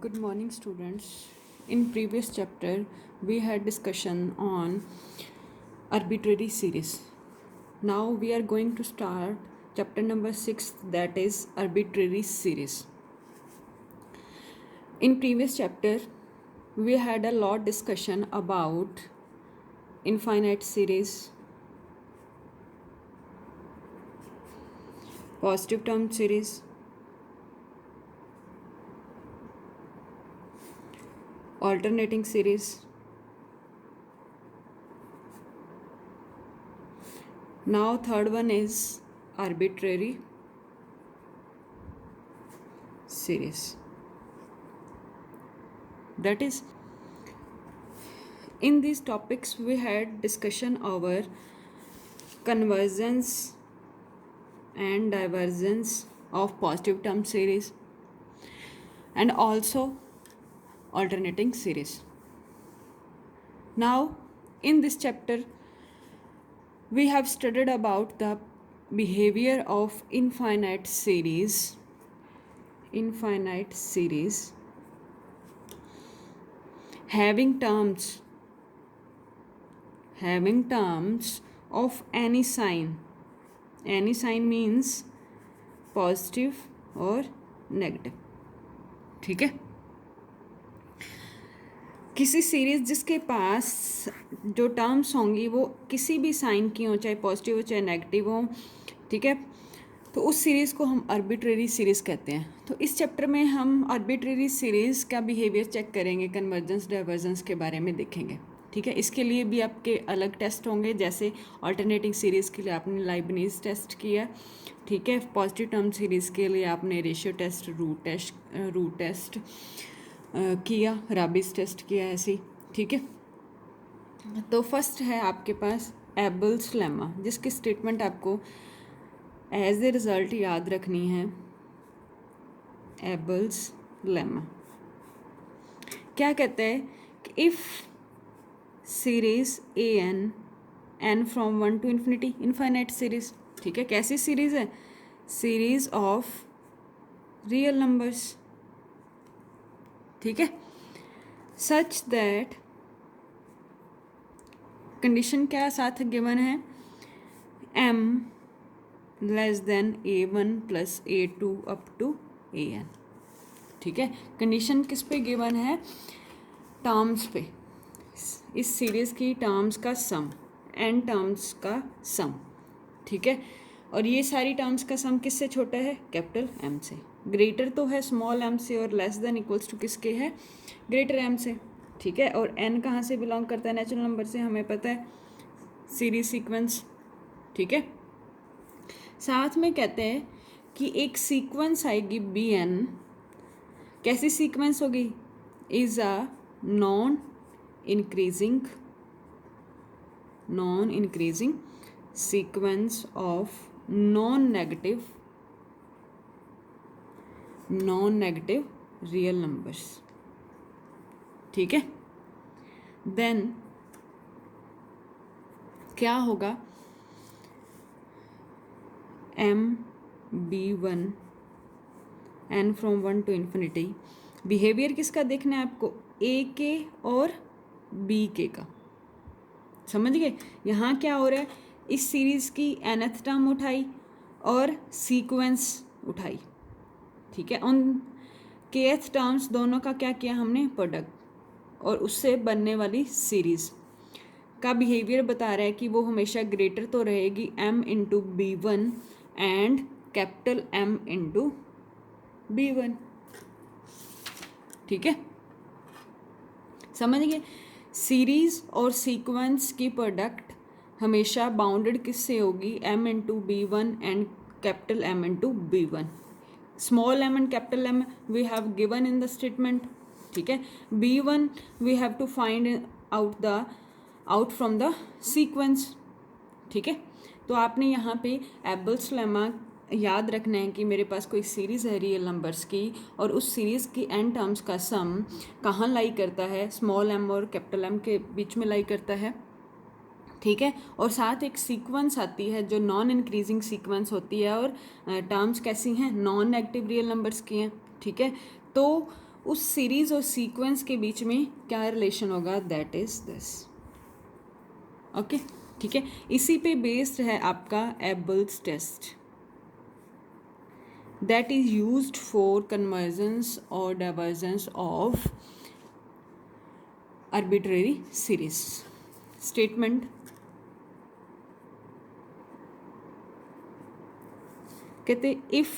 Good morning, students. In previous chapter, we had discussion on arbitrary series. Now we are going to start chapter number 6, that is arbitrary series. In previous chapter, we had a lot discussion about infinite series, positive term series, alternating series. Now third one is arbitrary series. That is, in these topics we had discussion over convergence and divergence of positive term series and also alternating series. Now in this chapter we have studied about the behavior of infinite series having terms of any sign means positive और negative. ठीक है, किसी series जिसके पास जो terms होंगी वो किसी भी साइन की हो, चाहे पॉजिटिव हो चाहे नेगेटिव हो, ठीक है, तो उस सीरीज़ को हम आर्बिट्रेरी सीरीज़ कहते हैं. तो इस चैप्टर में हम आर्बिट्रेरी सीरीज़ का बिहेवियर चेक करेंगे, कन्वर्जेंस डाइवर्जेंस के बारे में देखेंगे. ठीक है, इसके लिए भी आपके अलग टेस्ट होंगे. जैसे अल्टरनेटिंग सीरीज़ के लिए आपने लाइबनीज टेस्ट किया, ठीक है, पॉजिटिव टर्म सीरीज़ के लिए आपने रेशियो टेस्ट, रूट टेस्ट किया, राबिस टेस्ट किया, ऐसे. ठीक है, तो फर्स्ट है आपके पास एबल्स लेमा, जिसकी स्टेटमेंट आपको एज ए रिज़ल्ट याद रखनी है. एबल्स लेमा क्या कहते हैं कि if series a n from 1 to infinity, infinite series. ठीक है, कैसी सीरीज है? Series of real numbers. ठीक है, सच दैट कंडीशन क्या साथ गिवन है? m less than a1 plus a2 up to an. ठीक है, कंडीशन किस पे गिवन है? टर्म्स पे. इस सीरीज़ की टर्म्स का सम, n टर्म्स का सम. ठीक है, और ये सारी टर्म्स का सम किससे छोटा है? कैपिटल M से. ग्रेटर तो है स्मॉल m से और लेस देन इक्वल्स टू किसके है? ग्रेटर M से. ठीक है, और n कहाँ से बिलोंग करता है? नेचुरल नंबर से, हमें पता है, सीरीज सीक्वेंस. ठीक है, साथ में कहते हैं कि एक सीक्वेंस आएगी bn. कैसी सीक्वेंस होगी? Is a non increasing sequence of non negative real numbers. ठीक है, देन क्या होगा? MB1 n from 1 to infinity. Behaviour किसका देखना है आपको? ए के और बी के का. समझ गए? यहाँ क्या हो रहा है? इस सीरीज़ की nth टर्म उठाई और सीक्वेंस उठाई. ठीक है, उन kth टर्म्स दोनों का क्या किया हमने? प्रोडक्ट, और उससे बनने वाली सीरीज़ का बिहेवियर बता रहा है कि वो हमेशा ग्रेटर तो रहेगी m into B1 and capital M into B1. ठीक है, समझ गए? सीरीज और सीक्वेंस की प्रोडक्ट हमेशा बाउंडेड किससे होगी? m into B1 and capital M into B1. Small m and capital M we have given in the statement. ठीक है, B1 we have to find out from the sequence. ठीक है, तो आपने यहाँ पे एबल्स लेमा याद रखना है कि मेरे पास कोई सीरीज़ है रियल नंबर्स की, और उस सीरीज़ की n टर्म्स का सम कहाँ लाई करता है? स्मॉल m और कैपिटल M के बीच में लाई करता है. ठीक है, और साथ एक सीक्वेंस आती है जो नॉन इंक्रीजिंग सीक्वेंस होती है, और टर्म्स कैसी हैं? नॉन नेगेटिव रियल नंबर्स की हैं. ठीक है, तो उस सीरीज और सीक्वेंस के बीच में क्या रिलेशन होगा, दैट इज दिस। ओके, ठीक है, इसी पे बेस्ड है आपका Abel's test, that is used for convergence और divergence of arbitrary series. Statement कहते if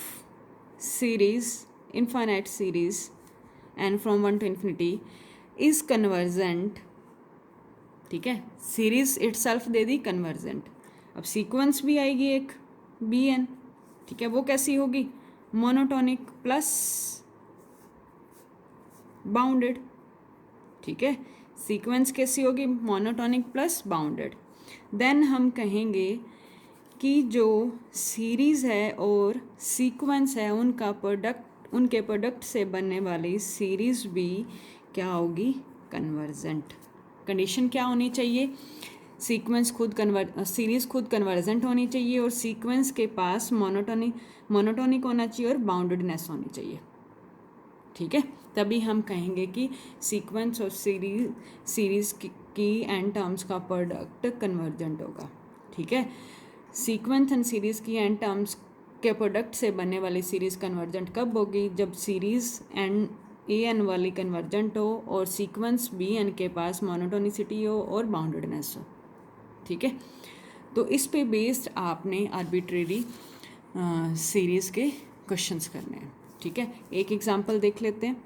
series, infinite series and from 1 to infinity is convergent, ठीक है, सीरीज इटसेल्फ दे दी कन्वर्जेंट, अब सीक्वेंस भी आएगी एक बी एन, ठीक है, वो कैसी होगी, मोनोटोनिक प्लस बाउंडेड, ठीक है, सीक्वेंस कैसी होगी, मोनोटोनिक प्लस बाउंडेड। देन हम कहेंगे कि जो सीरीज़ है और सीक्वेंस है उनका प्रोडक्ट, उनके प्रोडक्ट से बनने वाली सीरीज़ भी क्या होगी, कन्वर्जेंट। कंडीशन क्या होनी चाहिए, सीक्वेंस खुद सीरीज़ खुद कन्वर्जेंट होनी चाहिए और सीक्वेंस के पास मोनोटोनिक होना चाहिए और बाउंडेडनेस होनी चाहिए, ठीक है, तभी हम कहेंगे कि सीक्वेंस और सीरीज़ की एन टर्म्स का प्रोडक्ट कन्वर्जेंट होगा, ठीक है। सीक्वेंस एंड सीरीज़ की एन टर्म्स के प्रोडक्ट से बनने वाली सीरीज़ कन्वर्जेंट कब होगी, जब सीरीज़ एन ए एन वाली कन्वर्जेंट हो और सीक्वेंस बी एन के पास मोनोटोनिसिटी हो और बाउंडेडनेस हो, ठीक है। तो इस पे बेस्ड आपने आर्बिट्रेरी सीरीज़ के क्वेश्चंस करने हैं, ठीक है। एक एग्जांपल देख लेते हैं।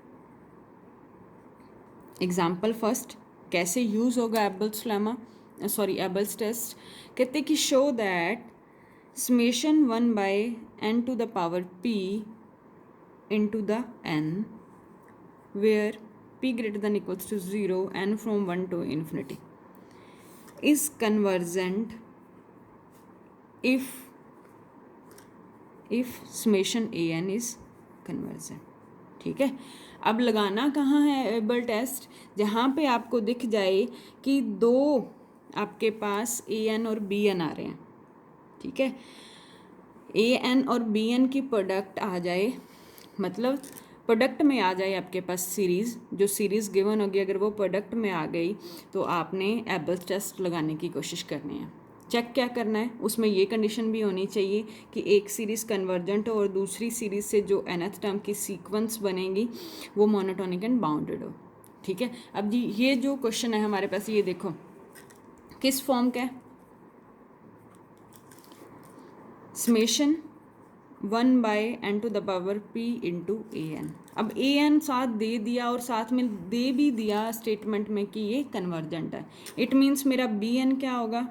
एग्जांपल फर्स्ट, कैसे यूज़ होगा एबल्स लेमा, एबल्स टेस्ट। कहते कि show that summation 1 by n to the power p into the n where p greater than equals to 0 n from 1 to infinity is convergent if summation an is convergent, ठीक है। अब लगाना कहाँ है able test, जहाँ पे आपको दिख जाए कि दो आपके पास ए एन और बी एन आ रहे हैं, ठीक है, ए एन और बी एन की प्रोडक्ट आ जाए, मतलब प्रोडक्ट में आ जाए आपके पास सीरीज़, जो सीरीज़ गिवन होगी अगर वो प्रोडक्ट में आ गई तो आपने एबल्स टेस्ट लगाने की कोशिश करनी है। चेक क्या करना है, उसमें ये कंडीशन भी होनी चाहिए कि एक सीरीज़ कन्वर्जेंट हो और दूसरी सीरीज़ से जो nth टर्म की सीक्वेंस बनेगी वो मोनोटोनिक एंड बाउंडेड हो, ठीक है। अब जी ये जो क्वेश्चन है हमारे पास, ये देखो किस फॉर्म का है, summation 1 by n to the power p into a n. अब ए एन साथ दे दिया और साथ में दे भी दिया स्टेटमेंट में कि ये कन्वर्जेंट है, इट मीन्स मेरा बी एन क्या होगा,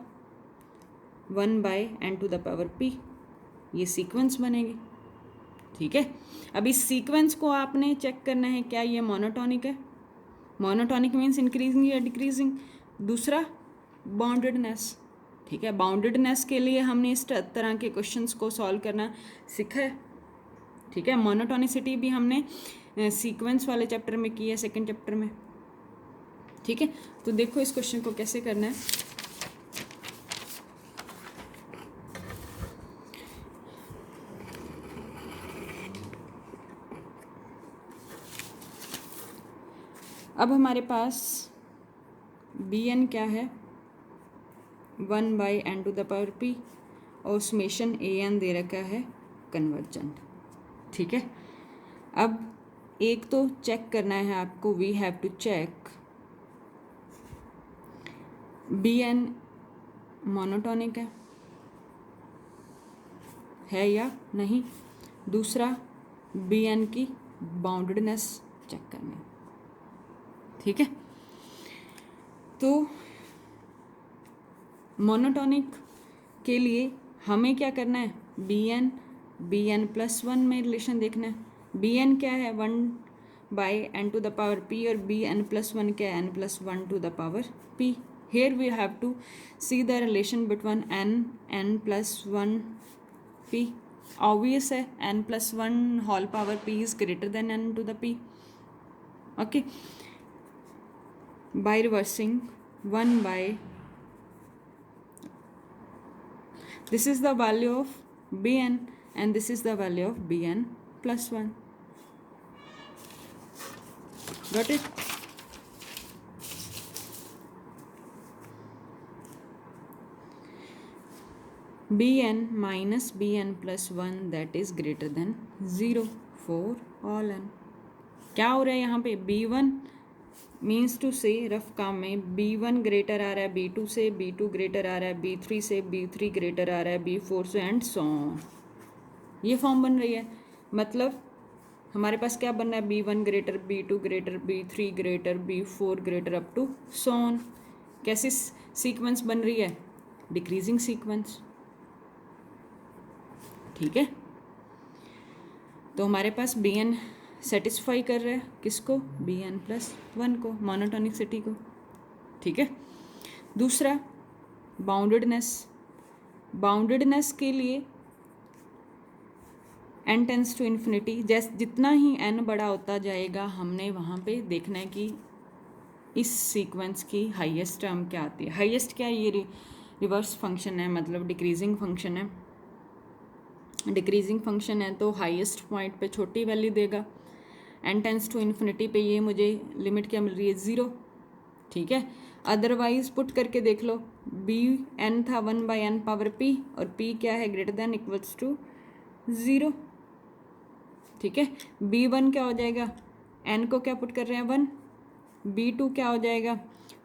1 by n to the power p, ये सीक्वेंस बनेगी, ठीक है। अब इस सीक्वेंस को आपने चेक करना है क्या ये मोनोटोनिक है, मोनोटोनिक मीन्स इंक्रीजिंग या डिक्रीजिंग, दूसरा बाउंडेडनेस, ठीक है। बाउंडेडनेस के लिए हमने इस तरह के क्वेश्चंस को सॉल्व करना सीखा है, ठीक है। मोनोटोनिसिटी भी हमने सीक्वेंस वाले चैप्टर में की है, सेकंड चैप्टर में, ठीक है। तो देखो इस क्वेश्चन को कैसे करना है। अब हमारे पास बी एन क्या है, 1 by n to the power p और समेशन ए एन दे रखा है कन्वर्जेंट, ठीक है। अब एक तो चेक करना है आपको, we have to check b n monotonic है या नहीं, दूसरा बी एन की बाउंडेडनेस चेक करनी है, ठीक है। तो मोनोटोनिक के लिए हमें क्या करना है, बी एन प्लस 1 में रिलेशन देखना है। बी एन क्या है, 1 by n to the power p और बी एन प्लस 1 क्या है, n plus 1 to the power p. Here we have to see the relation between n plus 1 p, obvious है, n plus 1 whole power p is greater than n to the p, okay. by reversing 1 by, this is the value of bn and this is the value of bn plus 1, got it? bn minus bn plus 1 that is greater than 0 for all n. क्या हो रहा है यहाँ पे? b1 means to से rough काम में b1 greater आ रहा है b2 से, b2 ग्रेटर आ रहा है b3 से, b3 ग्रेटर आ रहा है b4 से एंड सो ऑन. ये फॉर्म बन रही है. मतलब हमारे पास क्या बन रहा है? b1 greater, b2 greater, b3 greater, b4 greater up to so on. कैसी सीक्वेंस बन रही है? Decreasing sequence. ठीक है, तो हमारे पास bn सेटिस्फाई कर रहा है किसको? bn प्लस 1 को, मोनोटोनिसिटी को. ठीक है. दूसरा बाउंडेडनेस. बाउंडेडनेस के लिए n टेंस टू इन्फिनिटी, जैसे जितना ही n बड़ा होता जाएगा हमने वहाँ पे देखना है कि इस सीक्वेंस की हाईएस्ट टर्म क्या आती है. हाईएस्ट क्या है? ये रिवर्स फंक्शन है, मतलब डिक्रीजिंग फंक्शन है. डिक्रीजिंग फंक्शन है तो हाईएस्ट पॉइंट पे छोटी वैल्यू देगा. n टेंस टू इन्फिनिटी पे ये मुझे लिमिट क्या मिल रही है? 0. ठीक है. अदरवाइज पुट करके देख लो, bn था 1/n पावर p और p क्या है? Greater than equals to 0. ठीक है. b1 क्या हो जाएगा? n को क्या पुट कर रहे हैं? 1. b2 क्या हो जाएगा?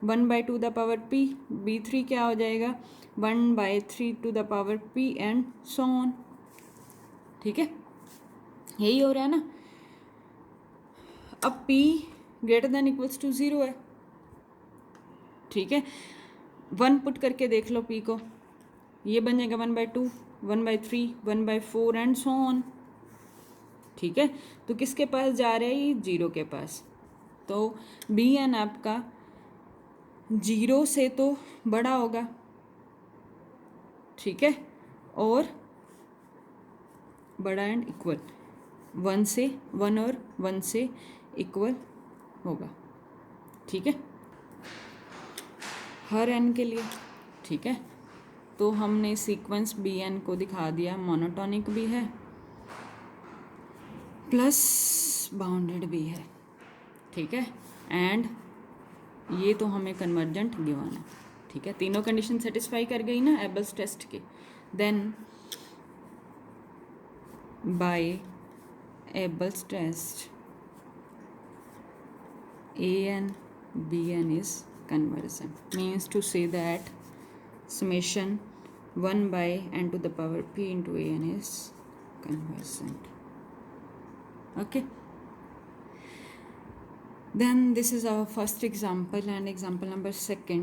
1/2 द पावर p. b3 क्या हो जाएगा? 1/3 to the power p and so on. ठीक है, यही हो रहा है ना. अब p greater than equals to 0 है. ठीक है. 1 पुट करके देख लो p को, ये बन जाएगा 1/2, 1/3, 1/4 एंड सो ऑन. ठीक है. तो किसके पास जा रहे हैं? ये 0 के पास. तो bn आपका 0 से तो बड़ा होगा. ठीक है, और बड़ा एंड इक्वल 1 से 1 और 1 से इक्वल होगा. ठीक है, हर n के लिए. ठीक है, तो हमने सीक्वेंस bn को दिखा दिया, मोनोटोनिक भी है प्लस बाउंडेड भी है. ठीक है, एंड ये तो हमें कन्वर्जेंट गिवन है. ठीक है, तीनों कंडीशन सेटिस्फाई कर गई ना एबल्स टेस्ट के. Then by Abel's test an bn is convergent, means to say that summation 1/n to the power p into an is convergent. Okay, then this is our first example and example number 2.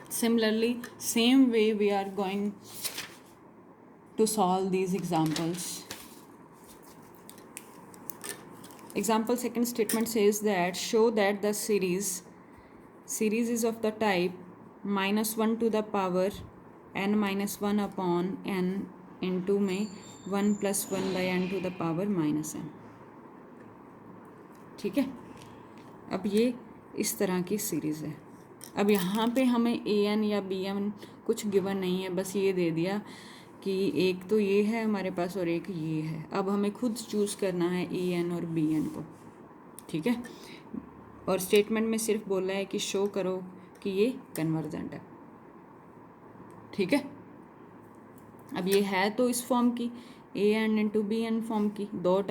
Similarly, same way we are going to solve these examples. Example 2 statement says that show that the series is of the type -1 to the power n minus 1 upon n into में 1 plus 1/n to the power minus n. ठीक है, अब ये इस तरह की series है. अब यहाँ पे हमें an या bn कुछ गिवन नहीं है, बस ये दे दिया कि एक तो ये है हमारे पास और एक ये है. अब हमें खुद चूज़ करना है an और bn को. ठीक है, और स्टेटमेंट में सिर्फ बोला है कि शो करो कि ये कन्वर्जेंट है. ठीक है, अब ये है तो इस फॉर्म की an इंटू bn फॉर्म की. दो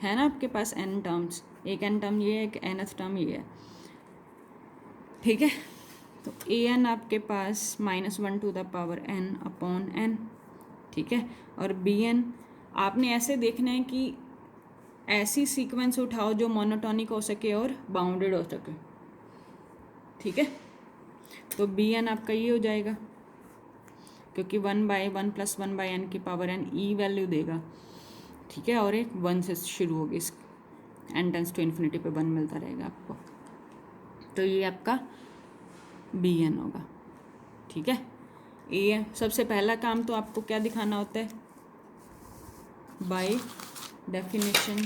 है ना आपके पास n टर्म्स, एक n टर्म ये है, एक nth टर्म ये है. ठीक है, तो an आपके पास -1 to the power n upon n. ठीक है, और bn आपने ऐसे देखना है कि ऐसी सीक्वेंस उठाओ जो मोनोटोनिक हो सके और बाउंडेड हो सके. ठीक है, तो bn आपका ये हो जाएगा, क्योंकि 1/1 + 1/n की पावर n ई वैल्यू देगा. ठीक है, और एक 1 से शुरू होगी, इस n टेंस टू इन्फिनिटी पे 1 मिलता रहेगा आपको. तो ये आपका bn होगा. ठीक है, ये सबसे पहला काम तो आपको क्या दिखाना होता है? By definition,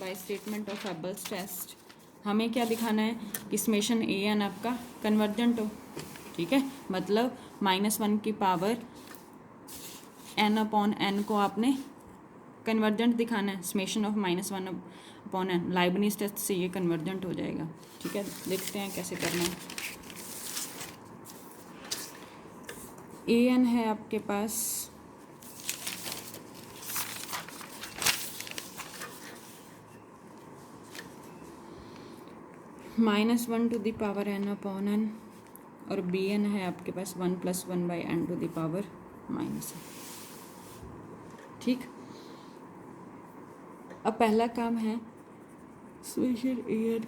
by statement of Abel's test हमें क्या दिखाना है कि समेशन an आपका कन्वर्जेंट हो. ठीक है, मतलब -1 की पावर n अपॉन n को आपने कन्वर्जेंट दिखाना है, summation of -1 upon n, Leibniz test से ये कन्वर्जेंट हो जाएगा। ठीक है, देखते हैं कैसे करना है। ए एन है आपके पास -1 to the power n upon n, और बी एन है आपके पास 1 + 1/n to the power -n। ठीक, अब पहला काम है summation a n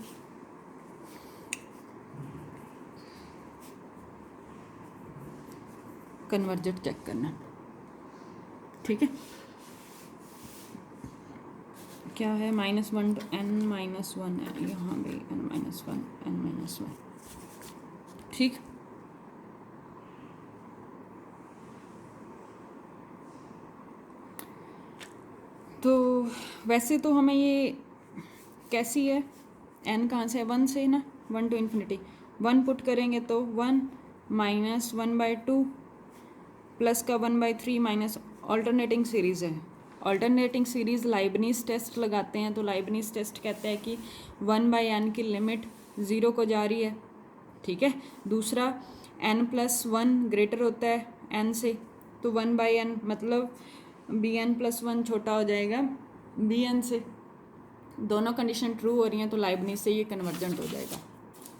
convergent check करना। ठीक है, क्या है -1 to n -1, यहाँ भी n-1 ठीक। तो वैसे तो हमें ये कैसी है, n कहाँ से है, 1 से ना, 1 to ∞, 1 पुट करेंगे तो 1 -1/2 प्लस का 1/3 माइनस ऑल्टरनेटिंग सीरीज़ है। ऑल्टरनेटिंग सीरीज़ लाइबनिज टेस्ट लगाते हैं तो लाइबनिज टेस्ट कहता है कि 1/n की लिमिट 0 को जा रही है। ठीक है, दूसरा n+1 ग्रेटर होता है n से, तो 1/n मतलब bn+1 छोटा हो जाएगा bn से। दोनों कंडीशन ट्रू हो रही हैं तो लाइबनिज से ये कन्वर्जेंट हो जाएगा।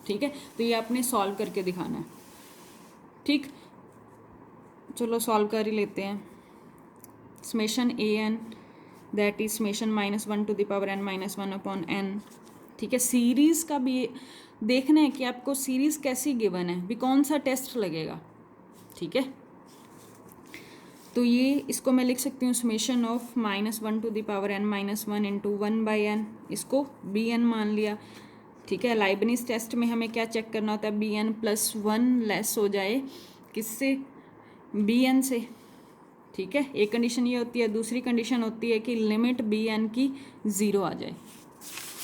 ठीक है, तो ये आपने सॉल्व करके दिखाना है। ठीक, चलो सॉल्व कर ही लेते हैं। Summation a n that is summation -1 to the power n -1 upon n। ठीक है, सीरीज़ का भी देखना है कि आपको सीरीज़ कैसी गिवन है, भी कौन सा टेस्ट लगेगा। ठीक है, तो ये इसको मैं लिख सकती हूँ summation of -1 to the power n -1 into 1/n, इसको bn मान लिया। ठीक है, लाइबनिज टेस्ट में हमें क्या चेक करना होता है, bn+1 लेस हो जाए किससे, bn से। ठीक है, एक कंडीशन ये होती है, दूसरी कंडीशन होती है कि लिमिट bn की 0 आ जाए।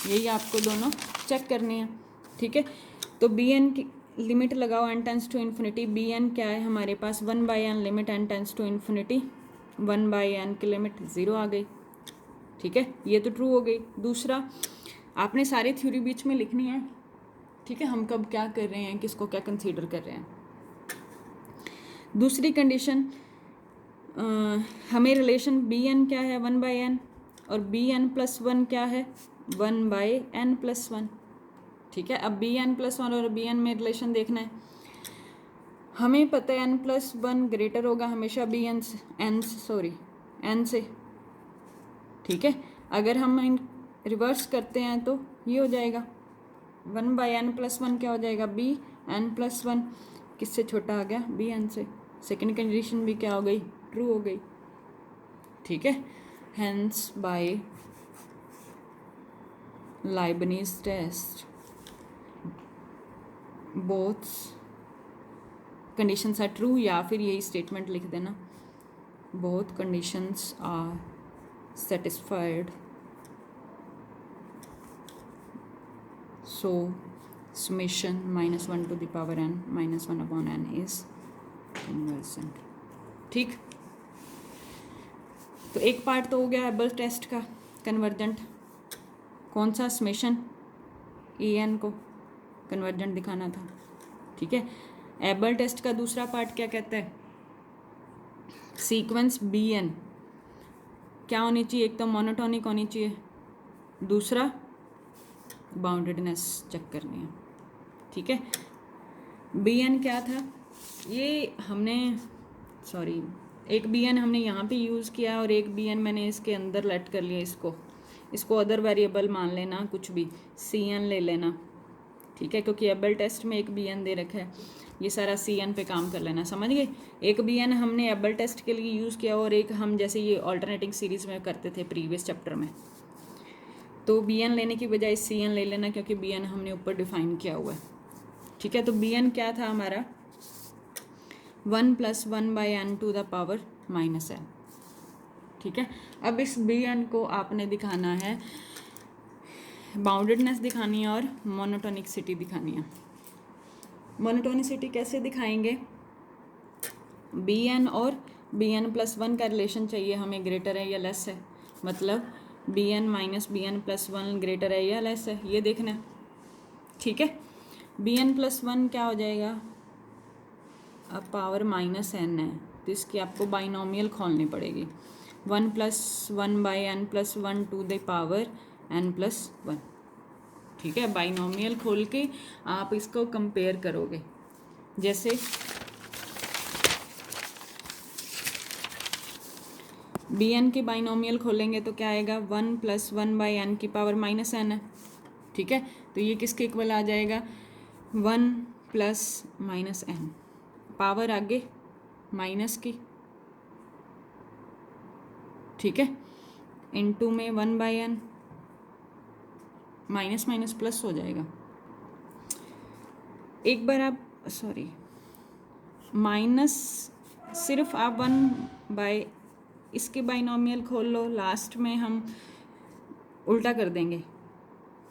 यही आपको दोनों चेक करनी है। ठीक है, तो bn की लिमिट लगाओ n tends to infinity, bn क्या है हमारे पास 1/n, limit n tends to infinity 1/n की लिमिट 0 आ गई। ठीक है, ये तो ट्रू हो गई। दूसरा, आपने सारी थ्योरी बीच में लिखनी है। ठीक है, हम कब क्या कर रहे हैं, किसको क्या कंसीडर कर रहे हैं। दूसरी कंडीशन, हमें रिलेशन bn क्या है 1/n, और bn+1 क्या है 1/n+1। ठीक है, अब bn+1 और bn में रिलेशन देखना है। हमें पता है n+1 ग्रेटर होगा हमेशा n से। ठीक है, अगर हम इन रिवर्स करते हैं तो ये हो जाएगा 1/n+1 क्या हो जाएगा bn+1, किससे छोटा आ गया bn से। सेकेंड कंडीशन भी क्या हो गई, ट्रू हो गई। ठीक है, hence by Leibniz test both conditions are true, या फिर यही स्टेटमेंट लिख देना, both conditions are satisfied, so summation -1 to the power n -1 upon n is convergent। ठीक, तो एक पार्ट तो हो गया एबल टेस्ट का कन्वर्जेंट, कौन सा, समेशन ए एन को कन्वर्जेंट दिखाना था। ठीक है, एबल टेस्ट का दूसरा पार्ट क्या कहता है, सीक्वेंस बी एन क्या होनी चाहिए, एक तो मोनोटोनिक होनी चाहिए, दूसरा बाउंडेडनेस चेक करनी है। ठीक है, बी एन क्या था, ये हमने एक बी एन हमने यहाँ पे यूज़ किया और एक बी एन मैंने इसके अंदर लेट कर लिया, इसको अदर वेरिएबल मान लेना, कुछ भी सी एन ले लेना। ठीक है, क्योंकि एबल टेस्ट में एक बी एन दे रखा है, ये सारा सी एन पे काम कर लेना, समझ गए। एक बी एन हमने एबल टेस्ट के लिए यूज़ किया और एक हम जैसे ये ऑल्टरनेटिंग सीरीज़ में करते थे प्रीवियस चैप्टर में, तो बी एन लेने की बजाय सी एन ले लेना, क्योंकि बी एन हमने ऊपर डिफाइन किया हुआ है। ठीक है, तो बी एन क्या था हमारा 1 + 1/n to the power -n। ठीक है, अब इस बी एन को आपने दिखाना है, बाउंडेडनेस दिखानी है और मोनोटोनिसिटी दिखानी है। मोनोटोनिसिटी कैसे दिखाएंगे, बी एन और bn+1 का रिलेशन चाहिए हमें, ग्रेटर है या लेस है, मतलब b n minus b n plus one greater है या लेस है, ये देखना है। ठीक है, बी एन प्लस वन क्या हो जाएगा, अब पावर माइनस एन है तो इसकी आपको बाइनोमियल खोलनी पड़ेगी। 1+1/n+1 to the power n+1। ठीक है, बाइनोमियल खोल के आप इसको कंपेयर करोगे। जैसे बी एन के बाइनोमियल खोलेंगे तो क्या आएगा, 1+1/n की पावर माइनस एन है। ठीक है, तो ये किसके इक्वल आ जाएगा, 1+-n, पावर आगे माइनस की, ठीक है, इनटू में 1/n, माइनस माइनस प्लस हो जाएगा। एक बार आप माइनस सिर्फ आप 1/, इसके बाइनोमियल खोल लो, लास्ट में हम उल्टा कर देंगे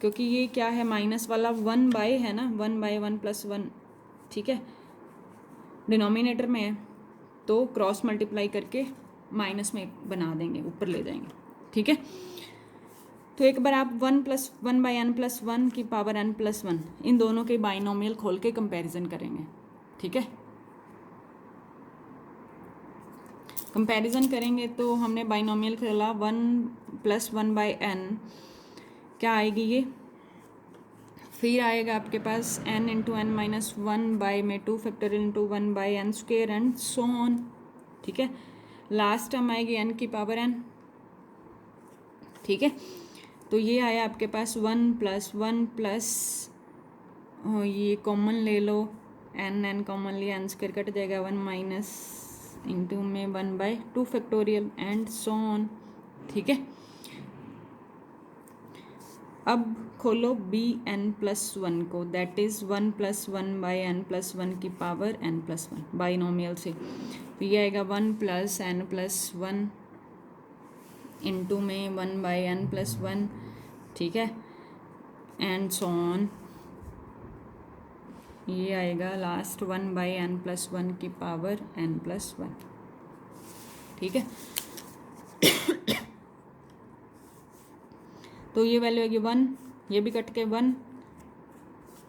क्योंकि ये क्या है, माइनस वाला 1/, है ना, 1/1+1। ठीक है, डिनोमिनेटर में है तो क्रॉस मल्टीप्लाई करके माइनस में बना देंगे, ऊपर ले जाएंगे। ठीक है, तो एक बार आप 1+1/n+1 की पावर n+1, इन दोनों के बाइनोमियल खोल के कंपैरिजन करेंगे। ठीक है, कंपैरिजन करेंगे तो हमने बाइनोमियल खोला 1+1/n, क्या आएगी ये, फिर आएगा आपके पास n इंटू n माइनस 1/, में 2 factorial into 1/n² and so on. ठीक है, लास्ट टर्म आएगी n की पावर n। ठीक है, तो ये आया आपके पास 1+1+, ये कॉमन ले लो, n कॉमन लिया, n² कट जाएगा, 1 माइनस इंटू में 1/2 फैक्टोरियल एंड सो ऑन। ठीक है, अब खोलो bn+1 को, दैट इज़ 1+1/n+1 की पावर n+1 बाइनोमियल से, तो ये आएगा 1+n+1 इंटू में 1/n+1। ठीक है, एंड सो ऑन, ये आएगा लास्ट 1/n+1 की पावर n+1। ठीक है, तो ये वैल्यू आएगी 1, ये भी कट के 1।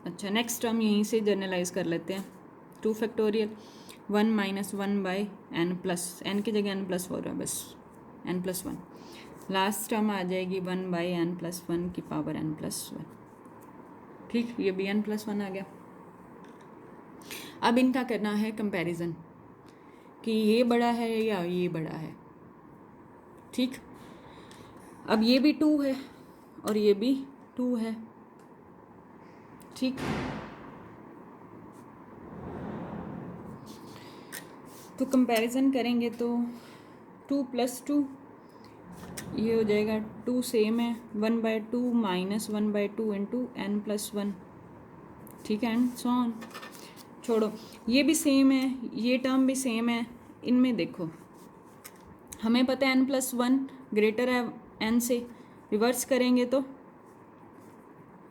अच्छा, नेक्स्ट टर्म यहीं से जर्नलाइज कर लेते हैं, 2 factorial 1 minus 1/n plus, n की जगह n+4 है बस, n+1, लास्ट टर्म आ जाएगी 1/n+1 की पावर n+1। ठीक, ये भी n+1 आ गया। अब इनका करना है कंपैरिजन कि ये बड़ा है या ये बड़ा है। ठीक, अब ये भी 2 है और ये भी 2 है। ठीक, तो कंपैरिजन करेंगे तो 2 + 2, ये हो जाएगा 2 सेम है, 1/2 माइनस 1/2 इंटू n+1। ठीक है, एंड सो ऑन। छोड़ो, ये भी सेम है, ये टर्म भी सेम है। इनमें देखो, हमें पता है n+1 ग्रेटर है n से, रिवर्स करेंगे तो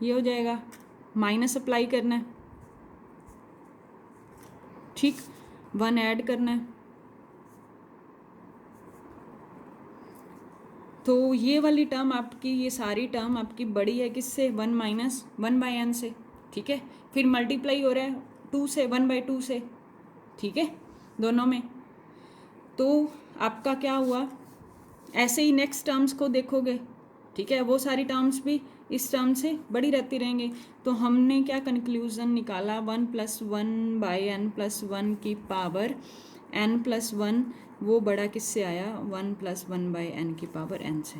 ये हो जाएगा, माइनस अप्लाई करना है। ठीक, 1 ऐड करना है, तो ये वाली टर्म आपकी, ये सारी टर्म आपकी बड़ी है किससे, 1 माइनस 1/n से। ठीक है, फिर मल्टीप्लाई हो रहा है 2 से, 1/2 से। ठीक है, दोनों में, तो आपका क्या हुआ, ऐसे ही नेक्स्ट टर्म्स को देखोगे। ठीक है, वो सारी टर्म्स भी इस टर्म से बड़ी रहती रहेंगी। तो हमने क्या कंक्लूजन निकाला, 1+1/n+1 की पावर n+1, वो बड़ा किससे आया, 1+1/n की पावर n से।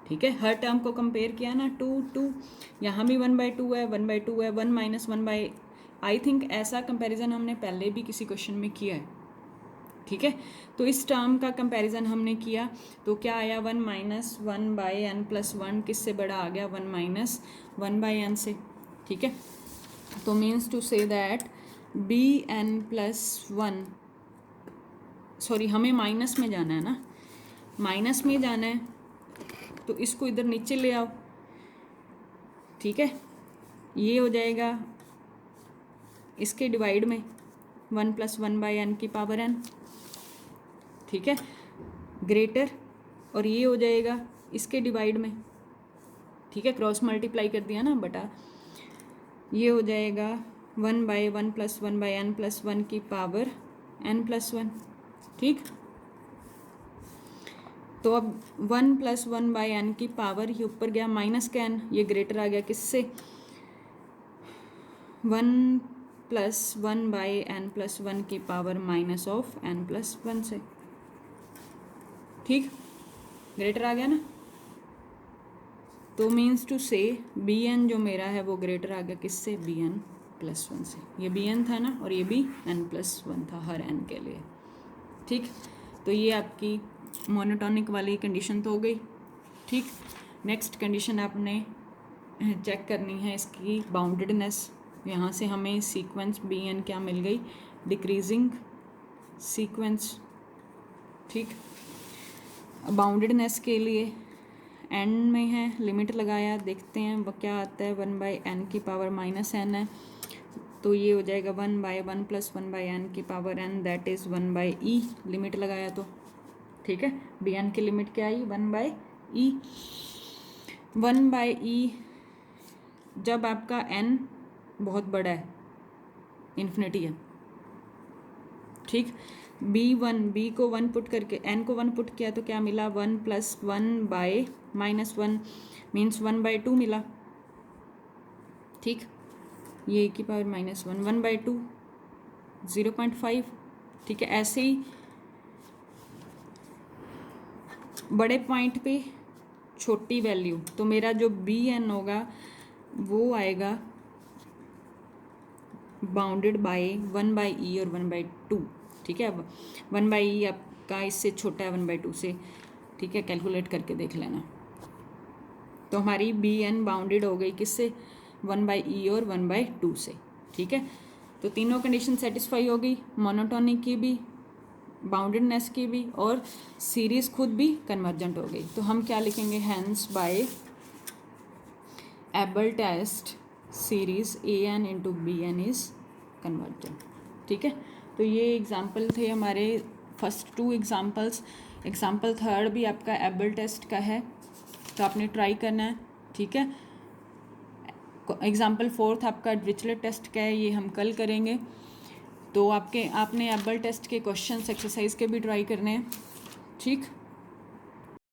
ठीक है, हर टर्म को कंपेयर किया ना, 2 यहाँ भी 1/2 है, 1/2 है, 1 माइनस 1/, आई थिंक ऐसा कंपैरिजन हमने पहले भी किसी क्वेश्चन में किया है। ठीक है, तो इस टर्म का कंपैरिजन हमने किया तो क्या आया, 1 माइनस 1/n+1 किससे बड़ा आ गया, 1 माइनस 1/n से। ठीक है, तो means to say that bn+1, sorry हमें माइनस में जाना है ना, माइनस में जाना है तो इसको इधर नीचे ले आओ। ठीक है, ये हो जाएगा इसके डिवाइड में 1+1/n की पावर n। ठीक है, ग्रेटर, और ये हो जाएगा इसके डिवाइड में, ठीक है, क्रॉस मल्टीप्लाई कर दिया ना बटा, ये हो जाएगा 1/1 + 1/n + 1 की पावर n+1, ठीक। तो अब 1 + 1/n की पावर ये ऊपर गया माइनस का n, ये ग्रेटर आ गया किससे, 1 + 1/n + 1 की पावर -n+1 से, ठीक, ग्रेटर आ गया ना। तो मीन्स टू से bn जो मेरा है वो ग्रेटर आ गया किससे, bn+1 से। ये bn था ना और ये भी n+1 था हर n के लिए, ठीक। तो ये आपकी मोनोटोनिक वाली कंडीशन तो हो गई, ठीक। नेक्स्ट कंडीशन आपने चेक करनी है इसकी बाउंडेडनेस। यहाँ से हमें सीक्वेंस bn क्या मिल गई, डिक्रीजिंग सीक्वेंस, ठीक। बाउंडेडनेस के लिए एंड में है, लिमिट लगाया, देखते हैं वो क्या आता है, 1/n की पावर -n है, तो ये हो जाएगा 1/1 + 1/n की power n, that is 1/e, limit लगाया तो, ठीक है। bn की लिमिट क्या आई, 1/e। 1/e जब आपका n बहुत बड़ा है, इन्फिनिटी है, ठीक। b को 1 पुट करके n को 1 पुट किया तो क्या मिला, 1 + 1/-1 मीन्स 1/2 मिला, ठीक। ये की पावर -1, 1/2 0.5, ठीक है। ऐसे ही बड़े पॉइंट पे छोटी वैल्यू, तो मेरा जो bn होगा वो आएगा बाउंडेड बाय 1/e और 1/2, ठीक है। 1/e आपका इससे छोटा है 1/2 से, ठीक है, कैलकुलेट करके देख लेना। तो हमारी bn बाउंडेड हो गई किससे, 1/e और 1/2 से, ठीक है। तो तीनों कंडीशन सेटिस्फाई हो गई, मोनोटोनिक की भी, बाउंडेडनेस की भी, और सीरीज खुद भी कन्वर्जेंट हो गई। तो हम क्या लिखेंगे, hence by Abel test series an × bn is convergent, ठीक है। तो ये एग्जाम्पल थे हमारे फर्स्ट 2 एग्जाम्पल्स। एग्जाम्पल 3 भी आपका एबल टेस्ट का है, तो आपने ट्राई करना है, ठीक है। एग्जाम्पल 4 आपका डिरिचलेट टेस्ट का है, ये हम कल करेंगे। तो आपने एबल टेस्ट के क्वेश्चंस एक्सरसाइज के भी ट्राई करने हैं, ठीक।